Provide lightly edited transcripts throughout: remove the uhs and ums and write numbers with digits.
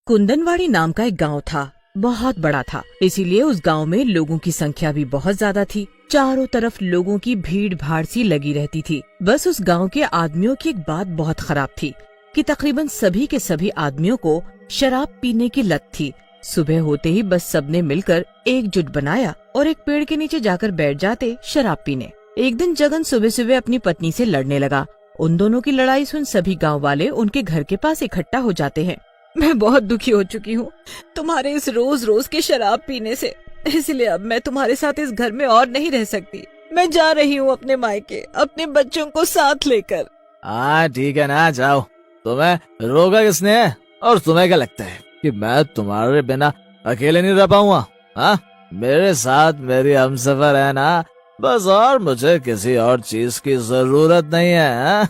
कुंदनवाड़ी नाम का एक गांव था। बहुत बड़ा था, इसीलिए उस गांव में लोगों की संख्या भी बहुत ज्यादा थी। चारों तरफ लोगों की भीड़ भाड़ सी लगी रहती थी। बस उस गांव के आदमियों की एक बात बहुत खराब थी कि तकरीबन सभी के सभी आदमियों को शराब पीने की लत थी। सुबह होते ही बस सबने मिलकर एकजुट बनाया और एक पेड़ के नीचे जाकर बैठ जाते शराब पीने। एक दिन जगन सुबह सुबह अपनी पत्नी से लड़ने लगा। उन दोनों की लड़ाई सुन सभी गांव वाले उनके घर के पास इकट्ठा हो जाते हैं। मैं बहुत दुखी हो चुकी हूँ तुम्हारे इस रोज रोज के शराब पीने से, इसलिए अब मैं तुम्हारे साथ इस घर में और नहीं रह सकती। मैं जा रही हूँ अपने मायके, अपने बच्चों को साथ लेकर। हाँ ठीक है ना, जाओ। तुम्हें रोका किसने है? और तुम्हें क्या लगता है कि मैं तुम्हारे बिना अकेले नहीं रह पाऊंगा? हाँ, मेरे साथ मेरी हमसफर है ना, बस, और मुझे किसी और चीज की जरूरत नहीं है। हाँ?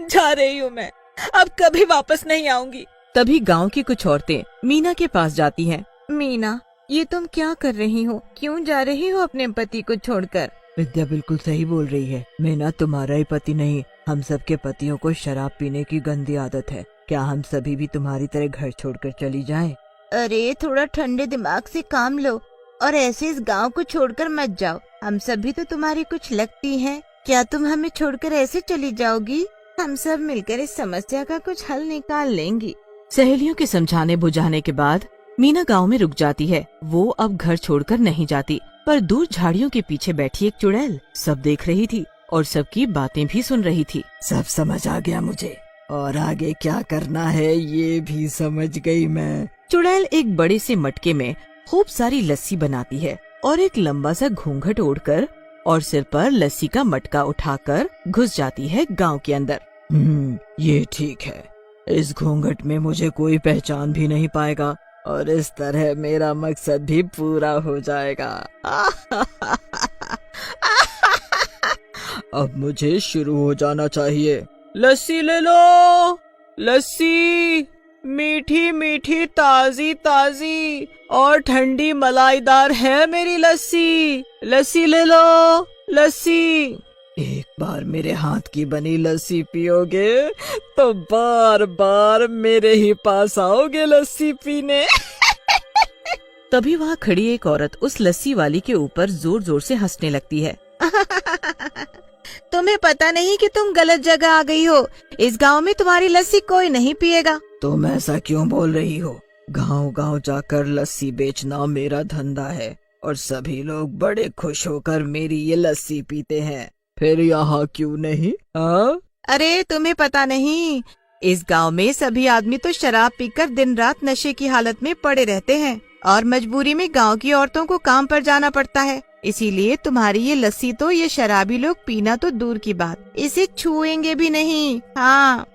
जा रही हूँ मैं, अब कभी वापस नहीं आऊंगी। तभी गांव की कुछ औरतें मीना के पास जाती हैं। मीना, ये तुम क्या कर रही हो? क्यों जा रही हो अपने पति को छोड़कर? विद्या बिल्कुल सही बोल रही है। मीना तुम्हारा ही पति नहीं, हम सब के पतियों को शराब पीने की गंदी आदत है। क्या हम सभी भी तुम्हारी तरह घर छोड़कर चली जाएं? अरे थोड़ा ठंडे दिमाग से काम लो और ऐसे इस गांव को छोड़कर मत जाओ। हम सभी तो तुम्हारी कुछ लगती हैं। क्या तुम हमें छोड़कर ऐसे चली जाओगी? हम सब मिलकर इस समस्या का कुछ हल निकाल लेंगी। सहेलियों के समझाने बुझाने के बाद मीना गांव में रुक जाती है। वो अब घर छोड़कर नहीं जाती, पर दूर झाड़ियों के पीछे बैठी एक चुड़ैल सब देख रही थी और सबकी बातें भी सुन रही थी। सब समझ आ गया मुझे, और आगे क्या करना है ये भी समझ गई मैं। चुड़ैल एक बड़े से मटके में खूब सारी लस्सी बनाती है और एक लंबा सा घूंघट ओढ़कर और सिर पर लस्सी का मटका उठाकर घुस जाती है गांव के अंदर। ये ठीक है। इस घूंघट में मुझे कोई पहचान भी नहीं पाएगा और इस तरह मेरा मकसद भी पूरा हो जाएगा। अब मुझे शुरू हो जाना चाहिए। लस्सी ले लो, लस्सी, मीठी मीठी ताजी ताजी और ठंडी मलाईदार है मेरी लस्सी। लस्सी ले लो, लस्सी। एक बार मेरे हाथ की बनी लस्सी पियोगे तो बार बार मेरे ही पास आओगे लस्सी पीने। तभी वहाँ खड़ी एक औरत उस लस्सी वाली के ऊपर जोर जोर से हंसने लगती है। तुम्हें पता नहीं कि तुम गलत जगह आ गई हो। इस गांव में तुम्हारी लस्सी कोई नहीं पिएगा। तुम ऐसा क्यों बोल रही हो? गांव गांव जाकर लस्सी बेचना मेरा धंधा है और सभी लोग बड़े खुश होकर मेरी ये लस्सी पीते हैं। फिर यहाँ क्यों नहीं? अरे तुम्हें पता नहीं, इस गांव में सभी आदमी तो शराब पीकर दिन रात नशे की हालत में पड़े रहते हैं और मजबूरी में गांव की औरतों को काम पर जाना पड़ता है। इसीलिए तुम्हारी ये लस्सी तो ये शराबी लोग पीना तो दूर की बात, इसे छुएंगे भी नहीं। हाँ,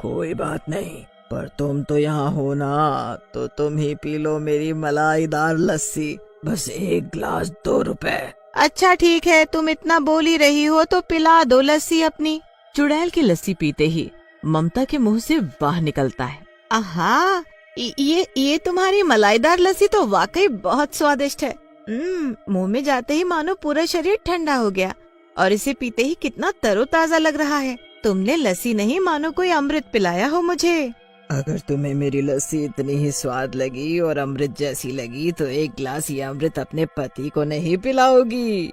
कोई बात नहीं, पर तुम तो यहाँ हो ना, तो तुम ही पी लो मेरी मलाईदार लस्सी। बस एक गिलास 2 रुपए। अच्छा ठीक है, तुम इतना बोल ही रही हो तो पिला दो लस्सी अपनी। चुड़ैल की लस्सी पीते ही ममता के मुंह से वाह निकलता है। आहा, ये तुम्हारी मलाईदार लस्सी तो वाकई बहुत स्वादिष्ट है। मुंह में जाते ही मानो पूरा शरीर ठंडा हो गया और इसे पीते ही कितना तरोताजा लग रहा है। तुमने लस्सी नहीं मानो कोई अमृत पिलाया हो मुझे। अगर तुम्हें मेरी लस्सी इतनी ही स्वाद लगी और अमृत जैसी लगी तो एक गिलास ये अमृत अपने पति को नहीं पिलाओगी?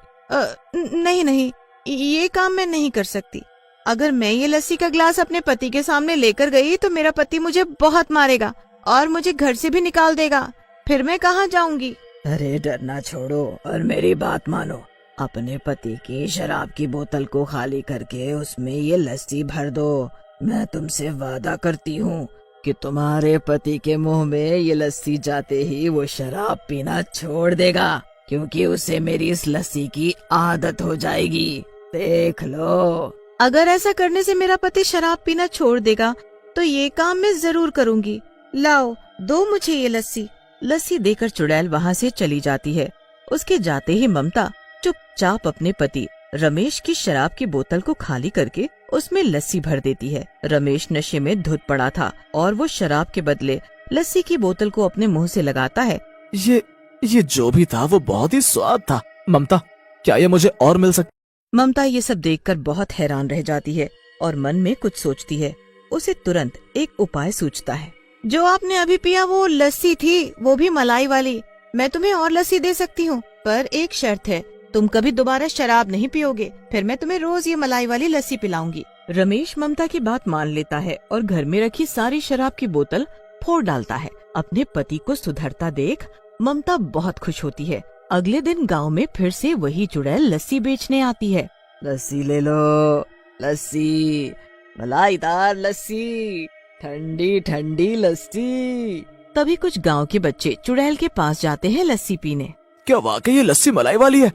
नहीं नहीं, ये काम मैं नहीं कर सकती। अगर मैं ये लस्सी का गिलास अपने पति के सामने लेकर गई तो मेरा पति मुझे बहुत मारेगा और मुझे घर से भी निकाल देगा। फिर मैं कहाँ जाऊंगी? अरे डरना छोड़ो और मेरी बात मानो। अपने पति की शराब की बोतल को खाली करके उसमें ये लस्सी भर दो। मैं तुमसे वादा करती हूँ कि तुम्हारे पति के मुंह में ये लस्सी जाते ही वो शराब पीना छोड़ देगा, क्योंकि उसे मेरी इस लस्सी की आदत हो जाएगी। देख लो। अगर ऐसा करने से मेरा पति शराब पीना छोड़ देगा तो ये काम मैं जरूर करूँगी। लाओ, दो मुझे ये लस्सी। लस्सी देकर चुड़ैल वहाँ से चली जाती है। उसके जाते ही ममता चुपचाप अपने पति रमेश की शराब की बोतल को खाली करके उसमें लस्सी भर देती है। रमेश नशे में धुत पड़ा था और वो शराब के बदले लस्सी की बोतल को अपने मुंह से लगाता है। ये जो भी था वो बहुत ही स्वाद था। ममता, क्या ये मुझे और मिल सकता? ममता ये सब देखकर बहुत हैरान रह जाती है और मन में कुछ सोचती है। उसे तुरंत एक उपाय सूझता है। जो आपने अभी पिया वो लस्सी थी, वो भी मलाई वाली। मैं तुम्हें और लस्सी दे सकती हूँ, पर एक शर्त है, तुम कभी दोबारा शराब नहीं पियोगे, फिर मैं तुम्हें रोज ये मलाई वाली लस्सी पिलाऊंगी। रमेश ममता की बात मान लेता है और घर में रखी सारी शराब की बोतल फोड़ डालता है। अपने पति को सुधरता देख ममता बहुत खुश होती है। अगले दिन गांव में फिर से वही चुड़ैल लस्सी बेचने आती है। लस्सी ले लो, लस्सी, मलाईदार लस्सी, ठंडी ठंडी लस्सी। तभी कुछ गांव के बच्चे चुड़ैल के पास जाते हैं लस्सी पीने। क्या वाकई ये लस्सी मलाई वाली है?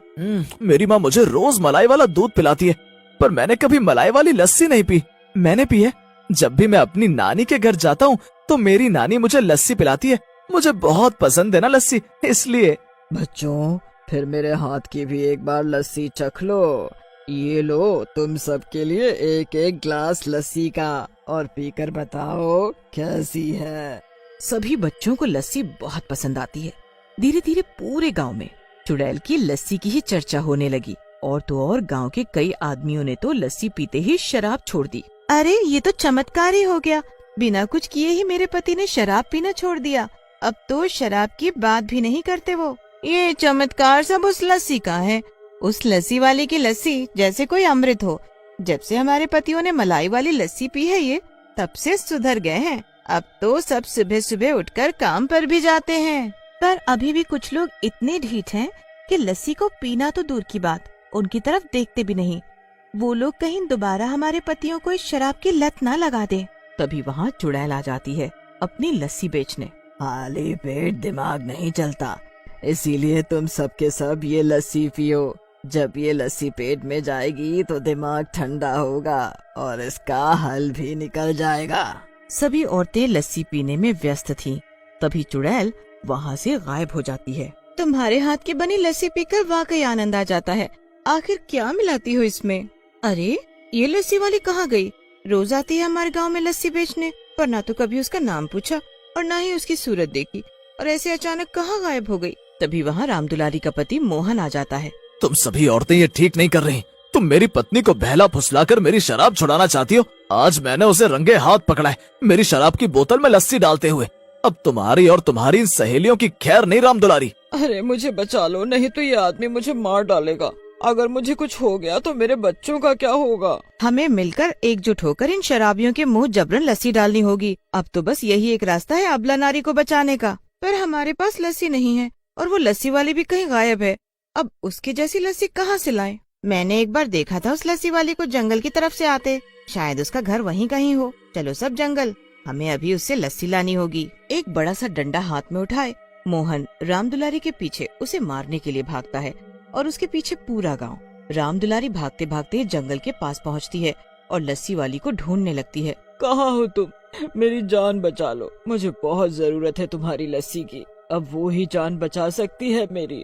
मेरी माँ मुझे रोज मलाई वाला दूध पिलाती है, पर मैंने कभी मलाई वाली लस्सी नहीं पी। मैंने पी है जब भी मैं अपनी नानी के घर जाता हूँ तो मेरी नानी मुझे लस्सी पिलाती है। मुझे बहुत पसंद है ना लस्सी, इसलिए। बच्चों, फिर मेरे हाथ की भी एक बार लस्सी चख लो। ये लो तुम सबके लिए एक एक ग्लास लस्सी का, और पीकर बताओ कैसी है। सभी बच्चों को लस्सी बहुत पसंद आती है। धीरे धीरे पूरे गांव में चुड़ैल की लस्सी की ही चर्चा होने लगी। और तो और गांव के कई आदमियों ने तो लस्सी पीते ही शराब छोड़ दी। अरे ये तो चमत्कार ही हो गया, बिना कुछ किए ही मेरे पति ने शराब पीना छोड़ दिया। अब तो शराब की बात भी नहीं करते वो। ये चमत्कार सब उस लस्सी का है। उस लस्सी वाले की लस्सी जैसे कोई अमृत हो। जब से हमारे पतियों ने मलाई वाली लस्सी पी है ये, तब से सुधर गए हैं। अब तो सब सुबह सुबह उठकर काम पर भी जाते हैं। पर अभी भी कुछ लोग इतने ढीठ हैं कि लस्सी को पीना तो दूर की बात, उनकी तरफ देखते भी नहीं। वो लोग कहीं दोबारा हमारे पतियों को इस शराब की लत ना लगा दे। तभी वहाँ चुड़ैल आ जाती है अपनी लस्सी बेचने। खाली पेट दिमाग नहीं चलता, इसीलिए तुम सबके सब ये लस्सी पियो। जब ये लस्सी पेट में जाएगी तो दिमाग ठंडा होगा और इसका हल भी निकल जाएगा। सभी औरतें लस्सी पीने में व्यस्त थीं। तभी चुड़ैल वहाँ से गायब हो जाती है। तुम्हारे हाथ की बनी लस्सी पीकर वाकई आनंद आ जाता है। आखिर क्या मिलाती हो इसमें? अरे ये लस्सी वाली कहाँ गई? रोज आती है हमारे गांव में लस्सी बेचने, पर ना तो कभी उसका नाम पूछा और ना ही उसकी सूरत देखी, और ऐसे अचानक कहाँ गायब हो गई? तभी वहाँ रामदुलारी का पति मोहन आ जाता है। तुम सभी औरतें ये ठीक नहीं कर रही। तुम मेरी पत्नी को बहला फुसलाकर मेरी शराब छुड़ाना चाहती हो। आज मैंने उसे रंगे हाथ पकड़ा है, मेरी शराब की बोतल में लस्सी डालते हुए। अब तुम्हारी और तुम्हारी इन सहेलियों की खैर नहीं रामदुलारी। अरे मुझे बचा लो, नहीं तो ये आदमी मुझे मार डालेगा। अगर मुझे कुछ हो गया तो मेरे बच्चों का क्या होगा? हमें मिलकर एकजुट होकर इन शराबियों के मुंह जबरन लस्सी डालनी होगी। अब तो बस यही एक रास्ता है अबला नारी को बचाने का। पर हमारे पास लस्सी नहीं है और वो लस्सी वाली भी कहीं गायब है। अब उसकी जैसी लस्सी कहाँ से लाएं? मैंने एक बार देखा था उस लस्सी वाली को जंगल की तरफ से आते। शायद उसका घर वहीं कहीं हो। चलो सब जंगल, हमें अभी उससे लस्सी लानी होगी। एक बड़ा सा डंडा हाथ में उठाए मोहन रामदुलारी के पीछे उसे मारने के लिए भागता है और उसके पीछे पूरा गांव। रामदुलारी भागते भागते जंगल के पास पहुंचती है और लस्सी वाली को ढूंढने लगती है। कहाँ हो तुम? मेरी जान बचा लो, मुझे बहुत जरूरत है तुम्हारी लस्सी की। अब वो ही जान बचा सकती है मेरी।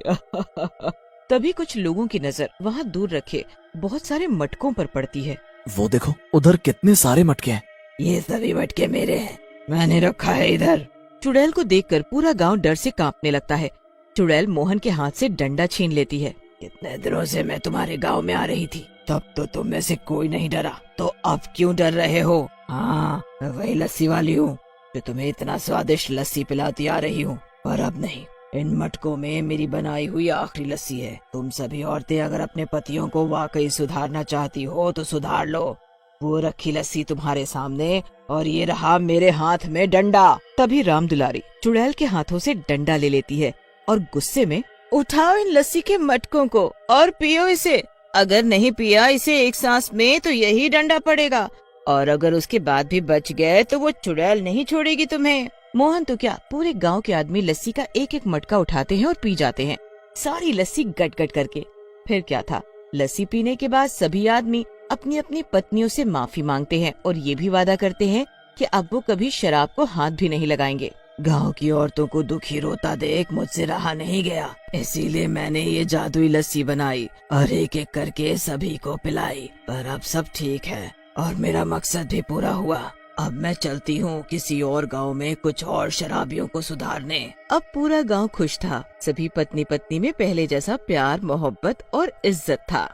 तभी कुछ लोगों की नजर वहाँ दूर रखे बहुत सारे मटकों पर पड़ती है। वो देखो उधर कितने सारे मटके हैं। ये सभी मटके मेरे हैं, मैंने रखा है इधर। चुड़ैल को देखकर पूरा गांव डर से कांपने लगता है। चुड़ैल मोहन के हाथ से डंडा छीन लेती है। कितने दिनों से मैं तुम्हारे गांव में आ रही थी, तब तो तुम में से कोई नहीं डरा, तो अब क्यों डर रहे हो? हाँ, मैं वही लस्सी वाली हूँ जो तुम्हें इतना स्वादिष्ट लस्सी पिलाती आ रही हूँ। पर अब नहीं, इन मटकों में मेरी बनाई हुई आखिरी लस्सी है। तुम सभी औरतें अगर अपने पतियों को वाकई सुधारना चाहती हो तो सुधार लो। वो रखी लस्सी तुम्हारे सामने और ये रहा मेरे हाथ में डंडा। तभी रामदुलारी चुड़ैल के हाथों से डंडा ले लेती है और गुस्से में, उठाओ इन लस्सी के मटकों को और पियो इसे। अगर नहीं पिया इसे एक सांस में तो यही डंडा पड़ेगा, और अगर उसके बाद भी बच गए तो वो चुड़ैल नहीं छोड़ेगी तुम्हें। मोहन तो क्या, पूरे गांव के आदमी लस्सी का एक एक मटका उठाते हैं और पी जाते हैं, सारी लस्सी गट गट करके। फिर क्या था, लस्सी पीने के बाद सभी आदमी अपनी अपनी पत्नियों से माफी मांगते हैं और ये भी वादा करते हैं कि अब वो कभी शराब को हाथ भी नहीं लगाएंगे। गांव की औरतों को दुखी रोता देख मुझसे रहा नहीं गया, इसीलिए मैंने ये जादुई लस्सी बनाई और एक एक करके सभी को पिलाई। पर अब सब ठीक है और मेरा मकसद भी पूरा हुआ। अब मैं चलती हूँ किसी और गांव में कुछ और शराबियों को सुधारने। अब पूरा गांव खुश था। सभी पत्नी पत्नी में पहले जैसा प्यार, मोहब्बत और इज्जत था।